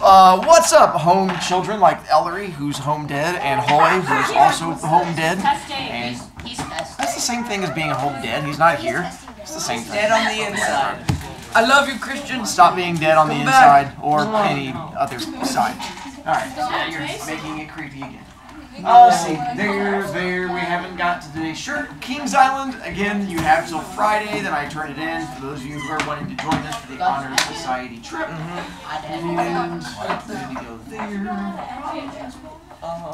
What's up, home children like Ellery, who's home dead, and Hoy, who's also home dead. And that's the same thing as being home dead. He's not here. It's the same thing. Dead on the inside. I love you, Christian. Stop being dead on the inside or any other side. Alright, yeah, you're making it creepy again. Let's see, there, we haven't got to today's shirt. Kings Island, again, you have till Friday, then I turn it in for those of you who are wanting to join us for the Honor Society trip. And there we go there.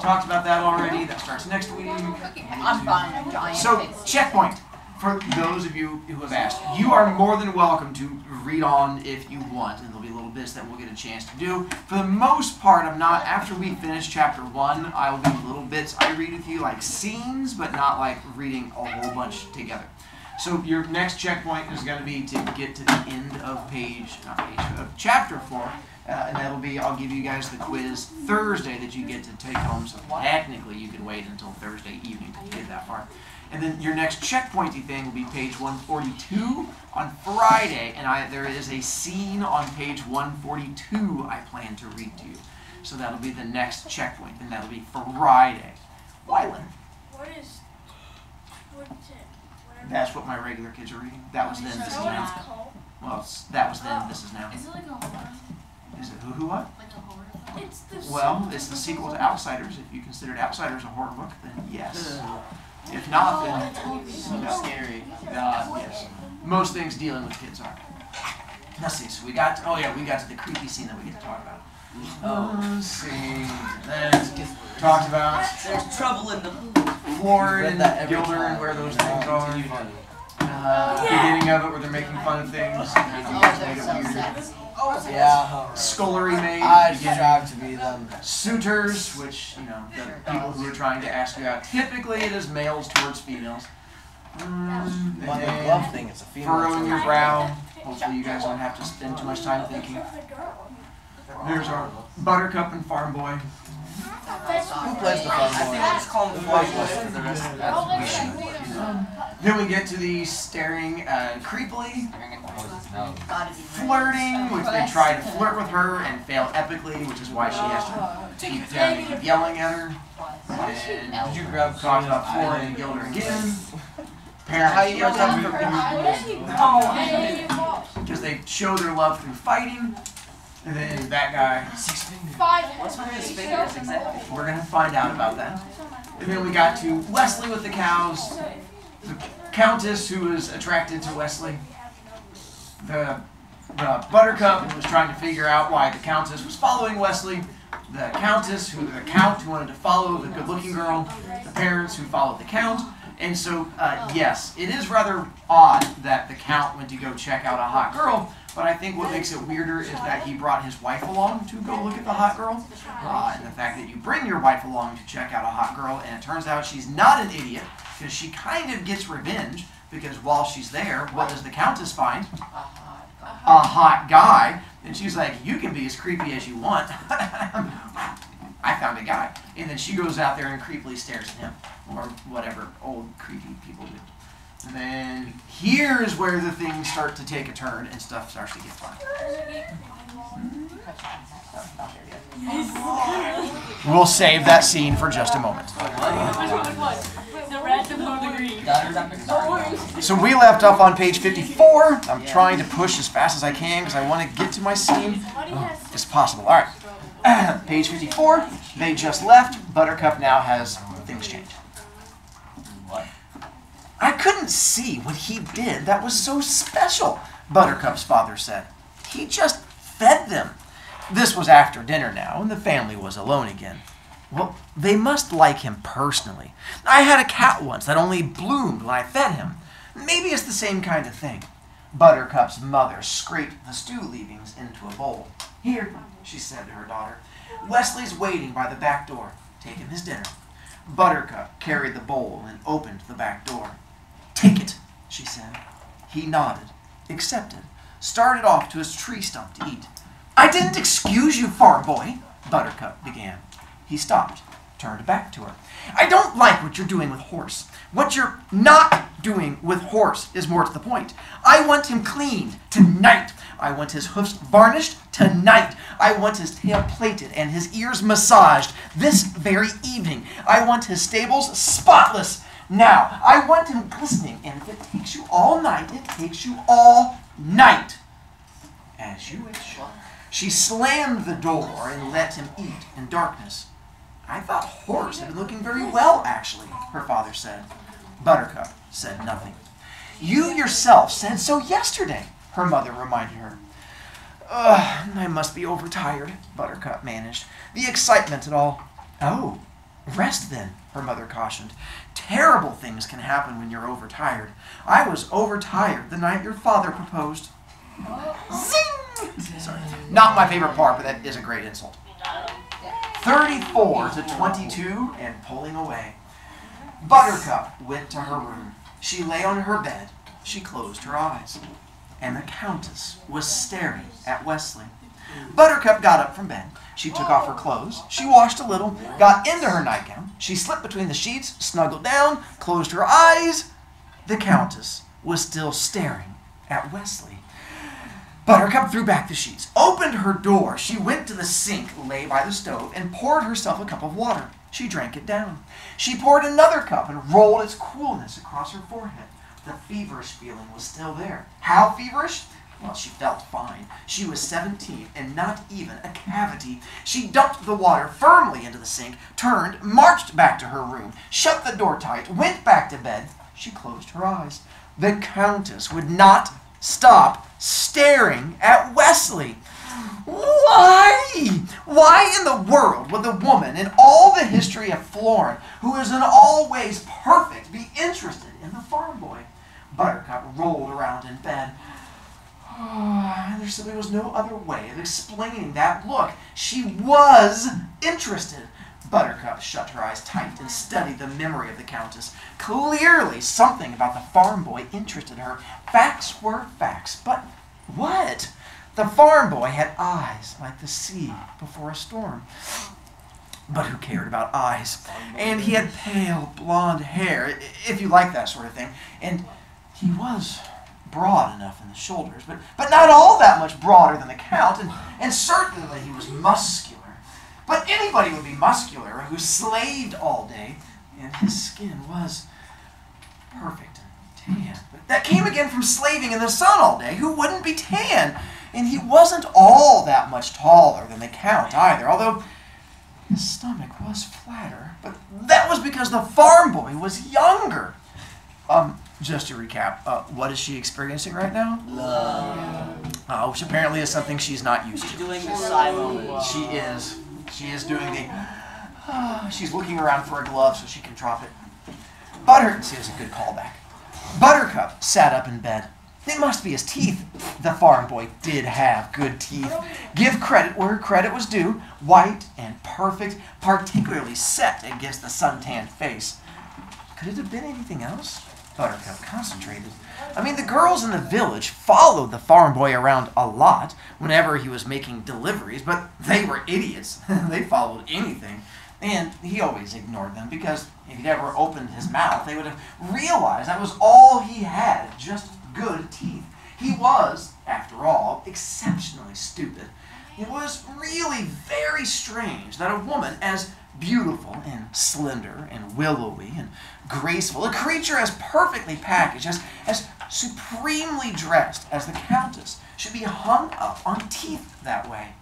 Talked about that already, that starts next week. I'm fine. So, checkpoint. For those of you who have asked, you are more than welcome to read on if you want, and there'll be little bits that we'll get a chance to do. For the most part, I'm not, after we finish chapter 1, I will do little bits I read with you, like scenes, but not like reading a whole bunch together. So your next checkpoint is going to be to get to the end of of chapter 4, and that'll be, I'll give you guys the quiz Thursday that you get to take home, so technically you can wait until Thursday evening to get that far. And then your next checkpointy thing will be page 142 on Friday, and there is a scene on page 142 I plan to read to you. So that'll be the next checkpoint, and that'll be Friday. Wyland. What is it? That's what my regular kids are reading. That was then, this is now. Well, that was then, this is now. Is it like a horror? Is it who what? Like a horror? It's the it's the sequel to Outsiders. If you considered Outsiders a horror book, then yes. If not, then scary. Yes. Most things dealing with kids are. Let's see. So we got to, we got to the creepy scene that we get to talk about. Let's see. Then talked about There's trouble in the Floor and Gilder and where those things are. Beginning of it where they're making fun of things. Yeah. Scullery maid. I strive to be them. Suitors, which, the people who are trying to ask you out. Typically it is males towards females. Love thing, it's a female. Furrowing your brow. Hopefully you guys don't have to spend too much time thinking. There's our Buttercup and Farm Boy. Who plays the fun boy? Just call him the fun boy for the rest of that. Then we get to the staring creepily, flirting, which they try to flirt with her and fail epically, which is why she has to keep yelling at her. And did you grab talked about Floor and Gilder again? Parents yell at her because they show their love through fighting. And then that guy. What's with his fingers exactly? We're going to find out about that. And then we got to Wesley with the cows. The Countess who was attracted to Wesley. The Buttercup who was trying to figure out why the Countess was following Wesley. The Count who wanted to follow the good-looking girl. The parents who followed the Count. And so, yes, it is rather odd that the Count went to go check out a hot girl. But I think what makes it weirder is that he brought his wife along to go look at the hot girl. And the fact that you bring your wife along to check out a hot girl, and it turns out she's not an idiot, because she kind of gets revenge, because while she's there, what does the Countess find? A hot guy. And she's like, you can be as creepy as you want. I found a guy. And then she goes out there and creepily stares at him, or whatever old creepy people do. And then here's where the things start to take a turn and stuff starts to get fun. We'll save that scene for just a moment. So we left off on page 54. I'm trying to push as fast as I can because I want to get to my scene as possible. All right. Page 54. They just left. Buttercup now has things changed. I couldn't see what he did that was so special, Buttercup's father said. He just fed them. This was after dinner now, and the family was alone again. Well, they must like him personally. I had a cat once that only bloomed when I fed him. Maybe it's the same kind of thing. Buttercup's mother scraped the stew leavings into a bowl. Here, she said to her daughter. Wesley's waiting by the back door. Take him his dinner. Buttercup carried the bowl and opened the back door. Take it, she said. He nodded, accepted, started off to his tree stump to eat. I didn't excuse you, farm boy, Buttercup began. He stopped, turned back to her. I don't like what you're doing with Horse. What you're not doing with Horse is more to the point. I want him cleaned tonight. I want his hoofs varnished tonight. I want his tail plaited and his ears massaged this very evening. I want his stables spotless now. I want him glistening, and if it takes you all night, it takes you all night. As you wish. She slammed the door and let him eat in darkness. I thought Horace had been looking very well, actually, her father said. Buttercup said nothing. You yourself said so yesterday, her mother reminded her. I must be overtired, Buttercup managed. The excitement and all. Oh, rest then, her mother cautioned. Terrible things can happen when you're overtired. I was overtired the night your father proposed. Zing! Sorry, not my favorite part, but that is a great insult. 34 to 22 and pulling away. Buttercup went to her room. She lay on her bed. She closed her eyes. And the Countess was staring at Wesley. Buttercup got up from bed. She took off her clothes. She washed a little, got into her nightgown. She slipped between the sheets, snuggled down, closed her eyes. The Countess was still staring at Wesley. Buttercup threw back the sheets, opened her door. She went to the sink, lay by the stove, and poured herself a cup of water. She drank it down. She poured another cup and rolled its coolness across her forehead. The feverish feeling was still there. How feverish? Well, she felt fine. She was 17 and not even a cavity. She dumped the water firmly into the sink, turned, marched back to her room, shut the door tight, went back to bed. She closed her eyes. The Countess would not stop staring at Wesley. Why? Why in the world would the woman in all the history of Florence, who is in all ways perfect, be interested in the farm boy? Buttercup rolled around in bed. There simply was no other way of explaining that look. She was interested. Buttercup shut her eyes tight and studied the memory of the Countess. Clearly, something about the farm boy interested her. Facts were facts, but what? The farm boy had eyes like the sea before a storm. But who cared about eyes? And he had pale blonde hair, if you like that sort of thing. And he was broad enough in the shoulders, but not all that much broader than the Count, and certainly he was muscular. But anybody would be muscular who slaved all day, and his skin was perfect and tan. But that came again from slaving in the sun all day. Who wouldn't be tan? And he wasn't all that much taller than the Count either, although his stomach was flatter. But that was because the farm boy was younger. Just to recap, what is she experiencing right now? Love. Which apparently is something she's not used to. She's doing the sigh moment. She is. She is doing the... she's looking around for a glove so she can drop it. See, it's a good callback. Buttercup sat up in bed. It must be his teeth. The farm boy did have good teeth. Give credit where credit was due. White and perfect, particularly set against the suntanned face. Could it have been anything else? Buttercup concentrated. I mean, the girls in the village followed the farm boy around a lot whenever he was making deliveries, but they were idiots. They followed anything. And he always ignored them because if he'd ever opened his mouth, they would have realized that was all he had, just good teeth. He was, after all, exceptionally stupid. It was really very strange that a woman as beautiful and slender and willowy and graceful, a creature as perfectly packaged, as supremely dressed as the Countess, should be hung up on teeth that way.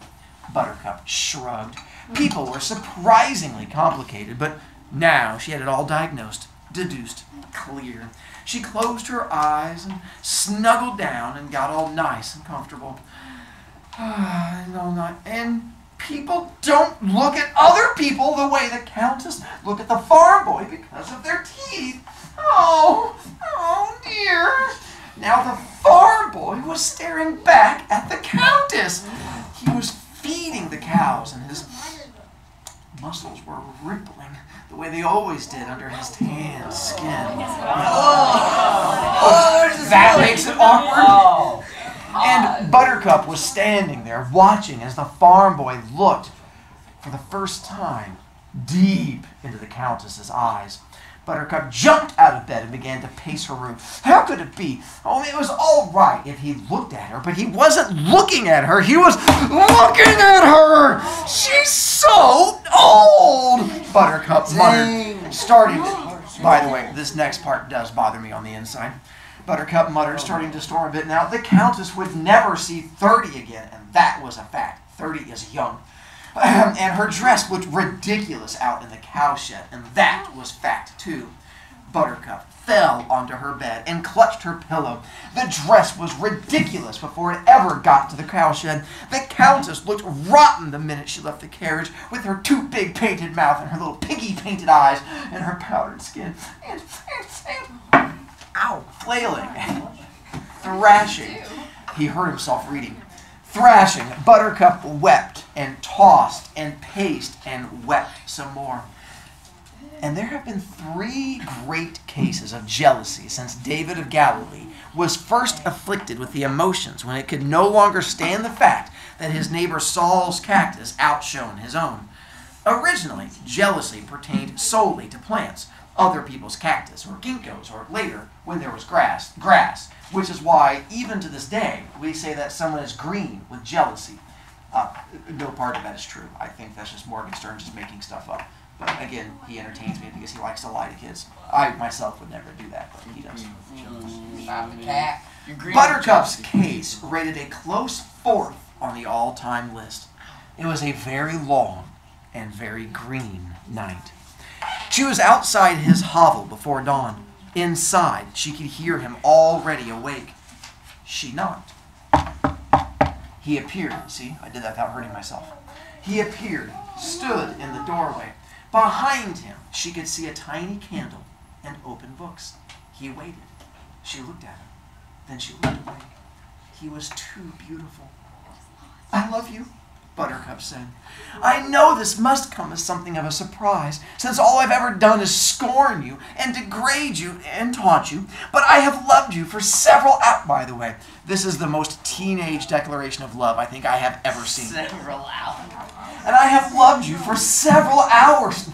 Buttercup shrugged. People were surprisingly complicated, but now she had it all diagnosed, deduced, clear. She closed her eyes and snuggled down and got all nice and comfortable. And people don't look at other people the way the Countess looked at the farm boy because of their teeth. Oh dear. Now the farm boy was staring back at the Countess. He was feeding the cows and his muscles were rippling the way they always did under his tan skin. That makes it awkward. And Buttercup was standing there watching as the farm boy looked for the first time deep into the Countess's eyes. Buttercup jumped out of bed and began to pace her room. How could it be? Oh, it was all right if he looked at her, but he wasn't looking at her. He was looking at her. She's so old, Buttercup muttered, starting to... By the way, this next part does bother me on the inside. Buttercup muttered, starting to storm a bit now. The Countess would never see 30 again, and that was a fact. 30 is young. And her dress looked ridiculous out in the cowshed, and that was fact too. Buttercup fell onto her bed and clutched her pillow. The dress was ridiculous before it ever got to the cowshed. The Countess looked rotten the minute she left the carriage, with her too big painted mouth and her little piggy painted eyes and her powdered skin and ow, flailing, thrashing. He heard himself reading. Thrashing, Buttercup wept and tossed and paced and wept some more. And there have been 3 great cases of jealousy since David of Galilee was first afflicted with the emotions when it could no longer stand the fact that his neighbor Saul's cactus outshone his own. Originally, jealousy pertained solely to plants, other people's cactus or ginkgos, or later, when there was grass, which is why, even to this day, we say that someone is green with jealousy. No part of that is true. I think that's just Morgenstern just making stuff up. But again, he entertains me because he likes to lie to kids. I myself would never do that, but he does. Buttercup's case rated a close 4th on the all-time list. It was a very long and very green night. She was outside his hovel before dawn. Inside, she could hear him already awake. She knocked. He appeared. See, I did that without hurting myself. He appeared, stood in the doorway. Behind him, she could see a tiny candle and open books. He waited. She looked at him. Then she looked away. He was too beautiful. I love you, Buttercup said. I know this must come as something of a surprise, since all I've ever done is scorn you and degrade you and taunt you, but I have loved you for several hours. By the way, this is the most teenage declaration of love I think I have ever seen. Several hours. And I have loved you for several hours.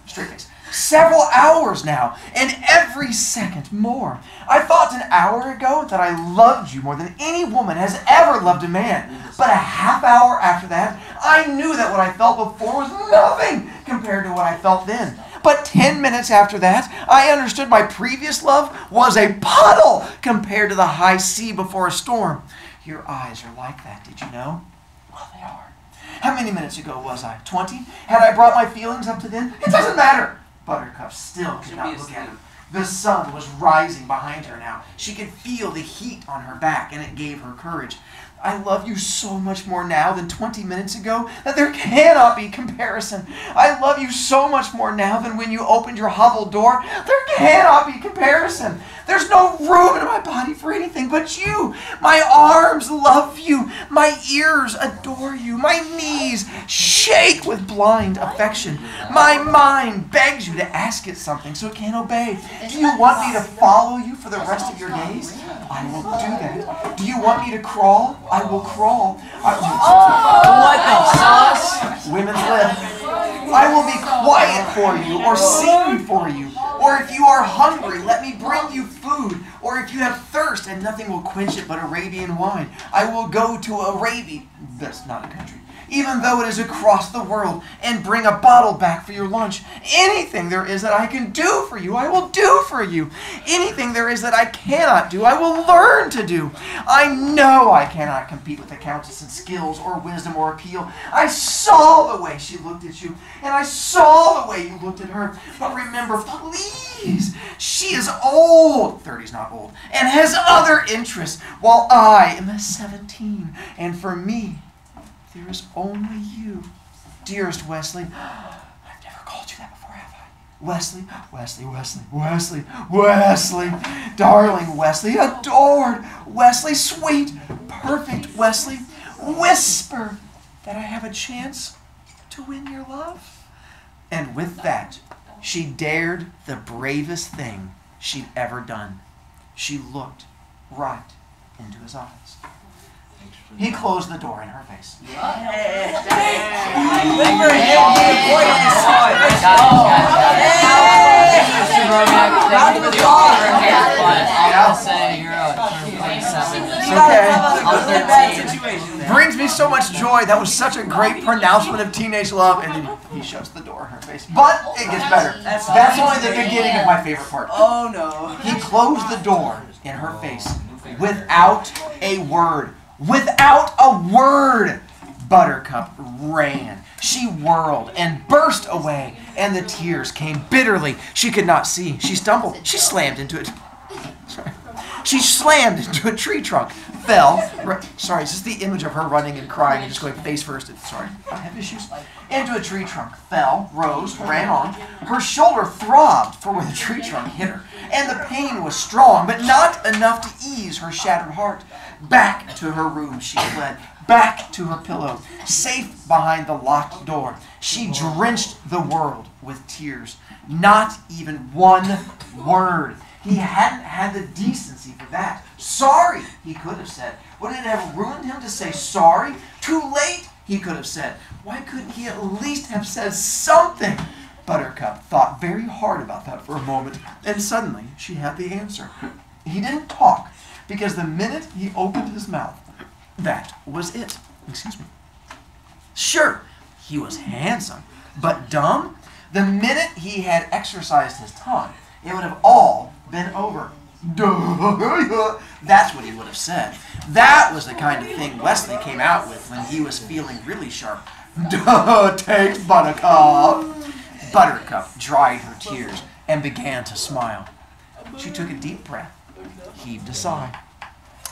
Straight face. Several hours now, and every second more. I thought an hour ago that I loved you more than any woman has ever loved a man. But a half hour after that, I knew that what I felt before was nothing compared to what I felt then. But 10 minutes after that, I understood my previous love was a puddle compared to the high sea before a storm. Your eyes are like that, did you know? Well, they are. How many minutes ago was I? 20? Had I brought my feelings up to then? It doesn't matter. Buttercup still could not look at him. The sun was rising behind her now. She could feel the heat on her back, and it gave her courage. I love you so much more now than 20 minutes ago that there cannot be comparison. I love you so much more now than when you opened your hovel door. There cannot be comparison. There's no room in my body for anything but you. My arms love you. My ears adore you. My knees shake with blind affection. My mind begs you to ask it something so it can't obey. Do you want me to follow you for the rest of your days? I will do that. Do you want me to crawl? I will crawl. What the sauce? Women's lip. I will be quiet for you, or sing for you. Or if you are hungry, let me bring you food. Or if you have thirst and nothing will quench it but Arabian wine, I will go to Arabia. That's not a country. Even though it is across the world, and bring a bottle back for your lunch. Anything there is that I can do for you, I will do for you. Anything there is that I cannot do, I will learn to do. I know I cannot compete with the Countess in skills or wisdom or appeal. I saw the way she looked at you, and I saw the way you looked at her. But remember, please, she is old, 30's not old, and has other interests, while I am 17, and for me, there is only you. Dearest Wesley, I've never called you that before, have I? Wesley, Wesley, Wesley, Wesley, Wesley, darling Wesley, adored Wesley, sweet, perfect Wesley, whisper that I have a chance to win your love. And with that, she dared the bravest thing she'd ever done. She looked right into his eyes. He closed the door in her face. Brovicast. Thank you for the offer and hair, but I'll just say you're a 27. It's okay. I'm 13. Brings me so much joy. That was such a great pronouncement of teenage love. And then he shuts the door in her face. But it gets better. That's only the beginning of my favorite part. Oh no. He closed the door in her face without a word. Without a word. Buttercup ran. She whirled and burst away, and the tears came bitterly. She could not see. She stumbled. She slammed into it. She slammed into a tree trunk, fell. Sorry, it's just the image of her running and crying and just going face first. Sorry, I have issues. Into a tree trunk, fell, rose, ran on. Her shoulder throbbed for where the tree trunk hit her, and the pain was strong, but not enough to ease her shattered heart. Back to her room she fled, back to her pillow, safe behind the locked door. She drenched the world with tears. Not even one word. He hadn't had the decency for that. Sorry, he could have said. Would it have ruined him to say sorry? Too late, he could have said. Why couldn't he at least have said something? Buttercup thought very hard about that for a moment, and suddenly she had the answer. He didn't talk, because the minute he opened his mouth, that was it. Excuse me. Sure, he was handsome, but dumb? The minute he had exercised his tongue, it would have all been over. Duh. That's what he would have said. That was the kind of thing Wesley came out with when he was feeling really sharp. Duh, takes Buttercup. Buttercup dried her tears and began to smile. She took a deep breath, heaved a sigh.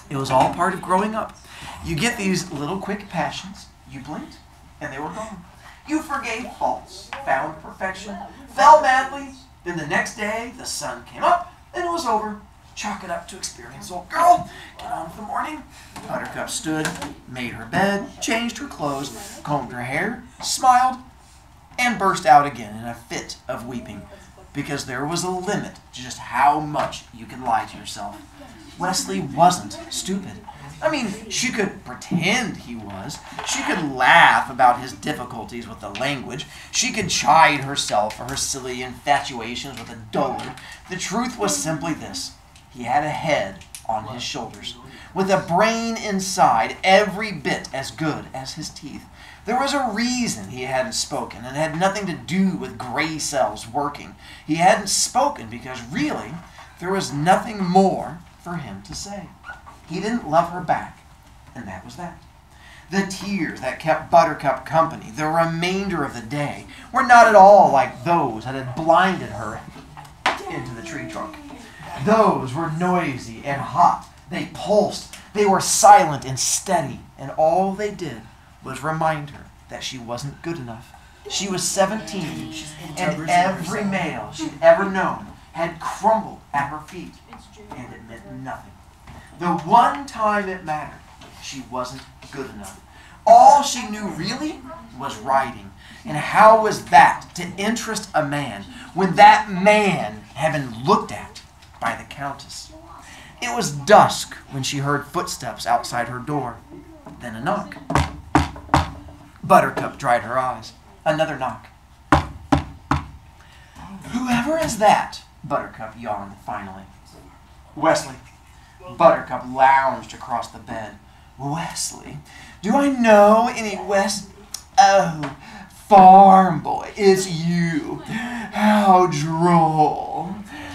It was all part of growing up. You get these little quick passions. You blinked, and they were gone. You forgave faults, found perfection, fell madly. Then the next day, the sun came up, and it was over. Chalk it up to experience, old girl. Get on with the morning. Buttercup stood, made her bed, changed her clothes, combed her hair, smiled, and burst out again in a fit of weeping, because there was a limit to just how much you can lie to yourself. Wesley wasn't stupid. I mean, she could pretend he was. She could laugh about his difficulties with the language. She could chide herself for her silly infatuations with a dullard. The truth was simply this. He had a head on his shoulders, with a brain inside every bit as good as his teeth. There was a reason he hadn't spoken, and it had nothing to do with gray cells working. He hadn't spoken because really there was nothing more for him to say. He didn't love her back, and that was that. The tears that kept Buttercup company the remainder of the day were not at all like those that had blinded her into the tree trunk. Those were noisy and hot. They pulsed. They were silent and steady, and all they did was remind her that she wasn't good enough. She was 17, and every male she'd ever known had crumbled at her feet, and it meant nothing. The one time it mattered, she wasn't good enough. All she knew really was riding. And how was that to interest a man when that man had been looked at by the Countess? It was dusk when she heard footsteps outside her door. Then a knock. Buttercup dried her eyes. Another knock. Whoever is that? Buttercup yawned finally. Wesley. Buttercup lounged across the bed. Wesley? Do I know any Oh, farm boy, it's you. How droll.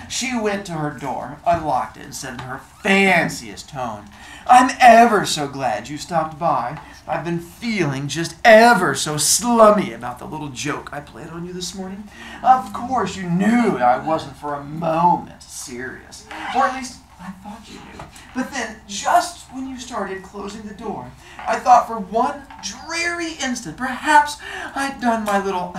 She went to her door, unlocked it, and said in her fanciest tone, I'm ever so glad you stopped by. I've been feeling just ever so slummy about the little joke I played on you this morning. Of course you knew I wasn't for a moment serious. Or at least I thought you knew. But then, just when you started closing the door, I thought for one dreary instant, perhaps I'd done my little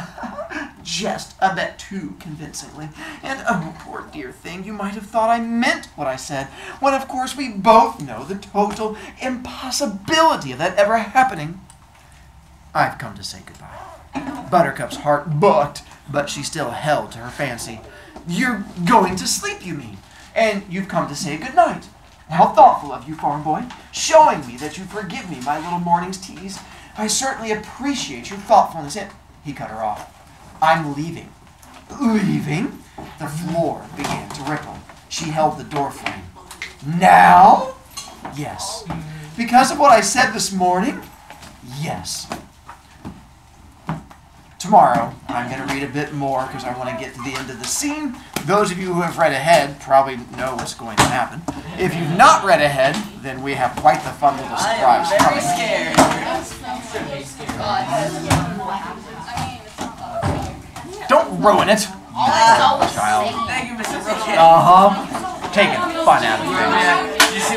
jest a bit too convincingly. And, oh, poor dear thing, you might have thought I meant what I said, when of course we both know the total impossibility of that ever happening. I've come to say goodbye. Buttercup's heart bucked, but she still held to her fancy. You're going to sleep, you mean? And you've come to say good night. How thoughtful of you, farm boy, showing me that you forgive me my little morning's tease. I certainly appreciate your thoughtfulness. And he cut her off. I'm leaving. Leaving, the floor began to ripple. She held the door frame. Now? Yes. Because of what I said this morning? Yes. Tomorrow, I'm going to read a bit more because I want to get to the end of the scene. Those of you who have read ahead probably know what's going to happen. If you've not read ahead, then we have quite the fun little surprise coming. Scared. Don't ruin it. Child. Thank you, Mr. Brovicast. Taking fun out of it.